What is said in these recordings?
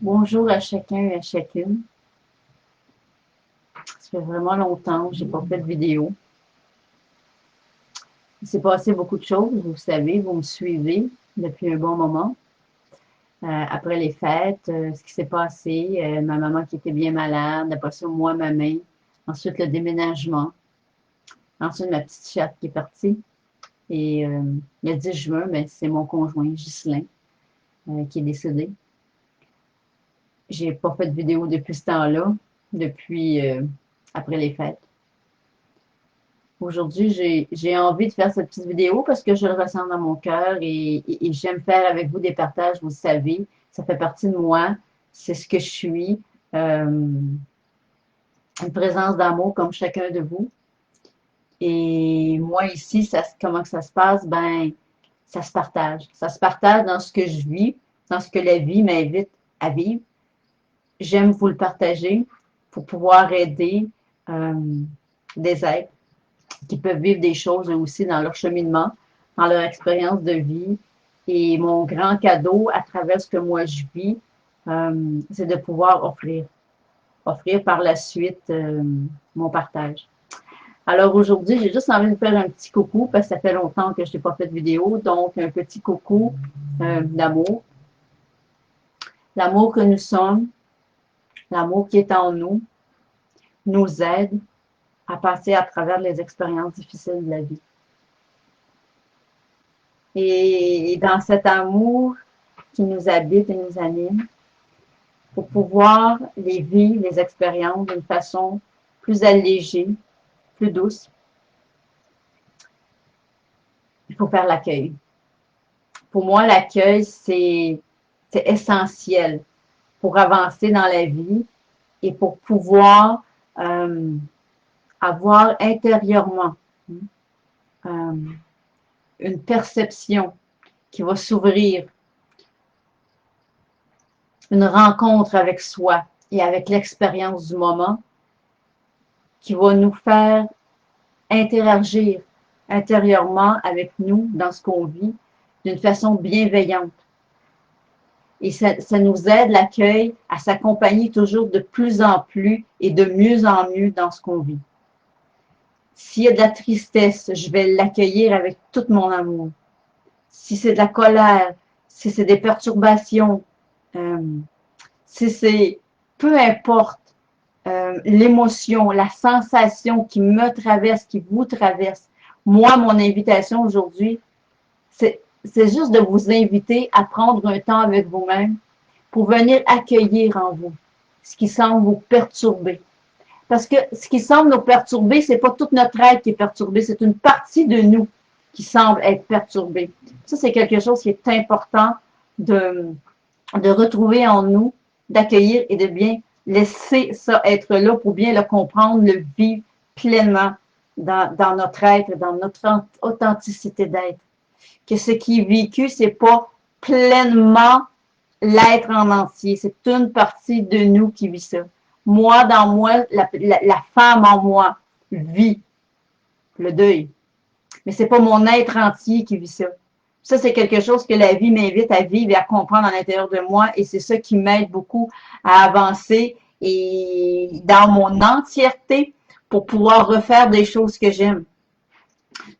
Bonjour à chacun et à chacune. Ça fait vraiment longtemps que j'ai pas fait de vidéo. Il s'est passé beaucoup de choses, vous savez, vous me suivez depuis un bon moment. Après les fêtes, ce qui s'est passé, ma maman qui était bien malade, après ça, moi, ma main, ensuite le déménagement, ensuite ma petite chatte qui est partie. Et le 10 juin, ben, c'est mon conjoint, Ghislain, qui est décédé. J'ai pas fait de vidéo depuis ce temps-là, depuis après les fêtes. Aujourd'hui, j'ai envie de faire cette petite vidéo parce que je le ressens dans mon cœur et j'aime faire avec vous des partages, vous le savez. Ça fait partie de moi. C'est ce que je suis. Une présence d'amour comme chacun de vous. Et moi ici, comment ça se passe? Ben, ça se partage. Ça se partage dans ce que je vis, dans ce que la vie m'invite à vivre. J'aime vous le partager pour pouvoir aider des êtres qui peuvent vivre des choses aussi dans leur cheminement, dans leur expérience de vie. Et mon grand cadeau à travers ce que moi je vis, c'est de pouvoir offrir par la suite mon partage. Alors aujourd'hui, j'ai juste envie de faire un petit coucou parce que ça fait longtemps que je n'ai pas fait de vidéo. Donc, un petit coucou d'amour. L'amour que nous sommes, l'amour qui est en nous, nous aide à passer à travers les expériences difficiles de la vie. Et dans cet amour qui nous habite et nous anime, pour pouvoir les vivre, les expériences d'une façon plus allégée, plus douce, il faut faire l'accueil. Pour moi, l'accueil, c'est essentiel pour avancer dans la vie et pour pouvoir avoir intérieurement une perception qui va s'ouvrir, une rencontre avec soi et avec l'expérience du moment qui va nous faire interagir intérieurement avec nous dans ce qu'on vit d'une façon bienveillante. Et ça nous aide, l'accueil, à s'accompagner toujours de plus en plus et de mieux en mieux dans ce qu'on vit. S'il y a de la tristesse, je vais l'accueillir avec tout mon amour. Si c'est de la colère, si c'est des perturbations, si c'est peu importe l'émotion, la sensation qui me traverse, qui vous traverse. Moi, mon invitation aujourd'hui, c'est juste de vous inviter à prendre un temps avec vous-même pour venir accueillir en vous ce qui semble vous perturber. Parce que ce qui semble nous perturber, c'est pas toute notre être qui est perturbé, c'est une partie de nous qui semble être perturbée. Ça, c'est quelque chose qui est important de retrouver en nous, d'accueillir et de bien laisser ça être là pour bien le comprendre, le vivre pleinement dans notre être, dans notre authenticité d'être. Que ce qui est vécu, c'est pas pleinement l'être en entier, c'est une partie de nous qui vit ça. Moi, dans moi, la femme en moi vit le deuil, mais c'est pas mon être entier qui vit ça. Ça, c'est quelque chose que la vie m'invite à vivre et à comprendre à l'intérieur de moi. Et c'est ça qui m'aide beaucoup à avancer et dans mon entièreté pour pouvoir refaire des choses que j'aime.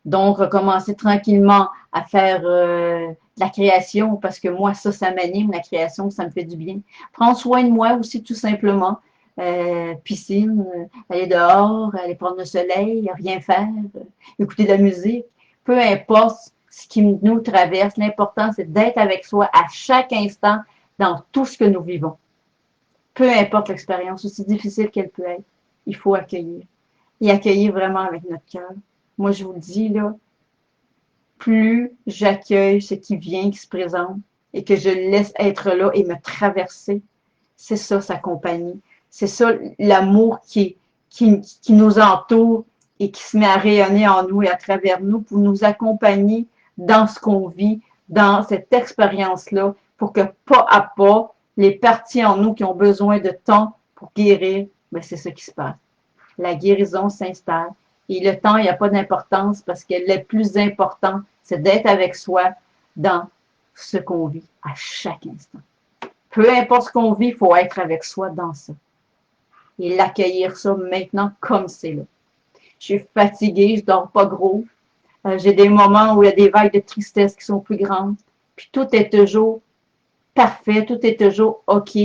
Donc, recommencer tranquillement à faire de la création parce que moi, ça m'anime, la création, ça me fait du bien. Prendre soin de moi aussi, tout simplement. Piscine, aller dehors, aller prendre le soleil, rien faire, écouter de la musique. Peu importe ce qui nous traverse, l'important, c'est d'être avec soi à chaque instant dans tout ce que nous vivons. Peu importe l'expérience, aussi difficile qu'elle peut être, il faut accueillir. Et accueillir vraiment avec notre cœur. Moi, je vous le dis, là, plus j'accueille ce qui vient, qui se présente, et que je le laisse être là et me traverser, c'est ça, sa compagnie. C'est ça, l'amour qui nous entoure et qui se met à rayonner en nous et à travers nous pour nous accompagner dans ce qu'on vit, dans cette expérience-là, pour que pas à pas, les parties en nous qui ont besoin de temps pour guérir, ben c'est ce qui se passe. La guérison s'installe. Et le temps, il n'y a pas d'importance parce que le plus important, c'est d'être avec soi dans ce qu'on vit à chaque instant. Peu importe ce qu'on vit, il faut être avec soi dans ça. Et l'accueillir ça maintenant comme c'est là. Je suis fatiguée, je dors pas gros. J'ai des moments où il y a des vagues de tristesse qui sont plus grandes. Puis tout est toujours parfait, tout est toujours OK.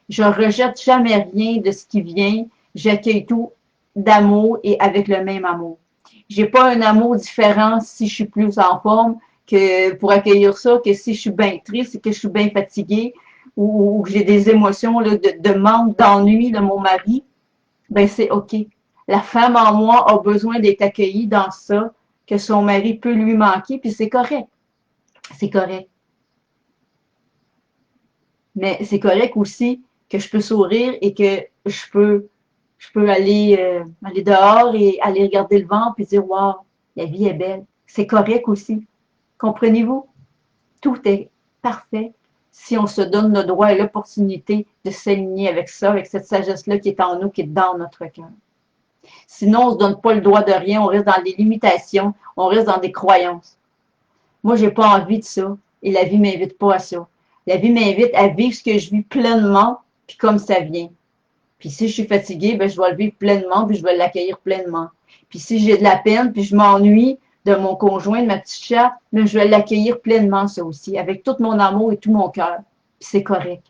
Je rejette jamais rien de ce qui vient. J'accueille tout d'amour et avec le même amour. J'ai pas un amour différent si je suis plus en forme que pour accueillir ça, que si je suis bien triste et que je suis bien fatiguée ou que j'ai des émotions là, de manque, d'ennui de mon mari, ben c'est OK. La femme en moi a besoin d'être accueillie dans ça, que son mari peut lui manquer, puis c'est correct. C'est correct. Mais c'est correct aussi que je peux sourire et que je peux aller dehors et aller regarder le vent puis dire waouh, la vie est belle. C'est correct aussi. Comprenez-vous? Tout est parfait si on se donne le droit et l'opportunité de s'aligner avec ça, avec cette sagesse-là qui est en nous, qui est dans notre cœur. Sinon, on ne se donne pas le droit de rien, on reste dans des limitations, on reste dans des croyances. Moi, j'ai pas envie de ça et la vie m'invite pas à ça. La vie m'invite à vivre ce que je vis pleinement, puis comme ça vient. Puis si je suis fatiguée, ben, je vais le vivre pleinement, puis je vais l'accueillir pleinement. Puis si j'ai de la peine, puis je m'ennuie de mon conjoint, de ma petite chatte, ben, je vais l'accueillir pleinement, ça aussi, avec tout mon amour et tout mon cœur. Puis c'est correct.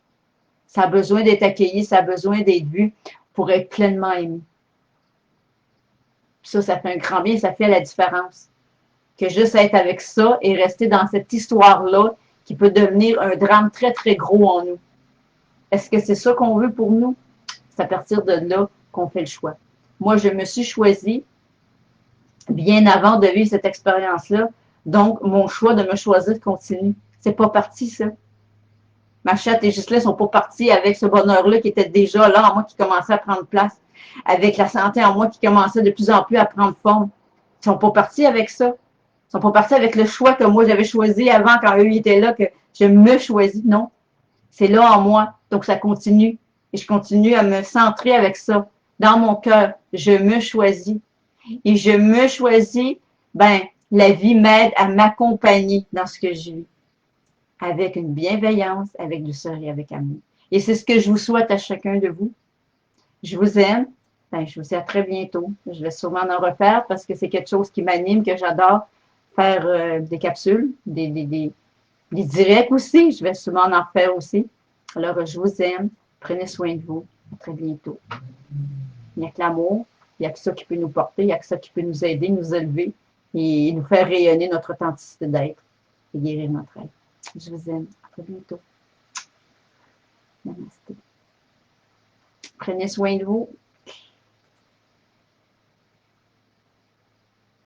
Ça a besoin d'être accueilli, ça a besoin d'être vu pour être pleinement aimé. Puis ça fait un grand bien, ça fait la différence. Que juste être avec ça et rester dans cette histoire-là qui peut devenir un drame très, très gros en nous. Est-ce que c'est ça qu'on veut pour nous? C'est à partir de là qu'on fait le choix. Moi, je me suis choisie bien avant de vivre cette expérience-là. Donc, mon choix de me choisir continue. C'est pas parti, ça. Ma chatte et Gisela sont pas partis avec ce bonheur-là qui était déjà là en moi, qui commençait à prendre place. Avec la santé en moi qui commençait de plus en plus à prendre forme. Ils sont pas partis avec ça. Ils sont pas partis avec le choix que moi j'avais choisi avant quand eux étaient là, que je me choisis. Non. C'est là en moi. Donc ça continue. Et je continue à me centrer avec ça. Dans mon cœur, je me choisis. Et je me choisis, ben, la vie m'aide à m'accompagner dans ce que je vis. Avec une bienveillance, avec douceur et avec amour. Et c'est ce que je vous souhaite à chacun de vous. Je vous aime. Ben, je vous dis à très bientôt. Je vais sûrement en refaire parce que c'est quelque chose qui m'anime, que j'adore. Faire des capsules, des directs aussi. Je vais sûrement en faire aussi. Alors, je vous aime. Prenez soin de vous. À très bientôt. Il n'y a que l'amour. Il n'y a que ça qui peut nous porter. Il n'y a que ça qui peut nous aider, nous élever et nous faire rayonner notre authenticité d'être et guérir notre être. Je vous aime. À très bientôt. Namasté. Prenez soin de vous.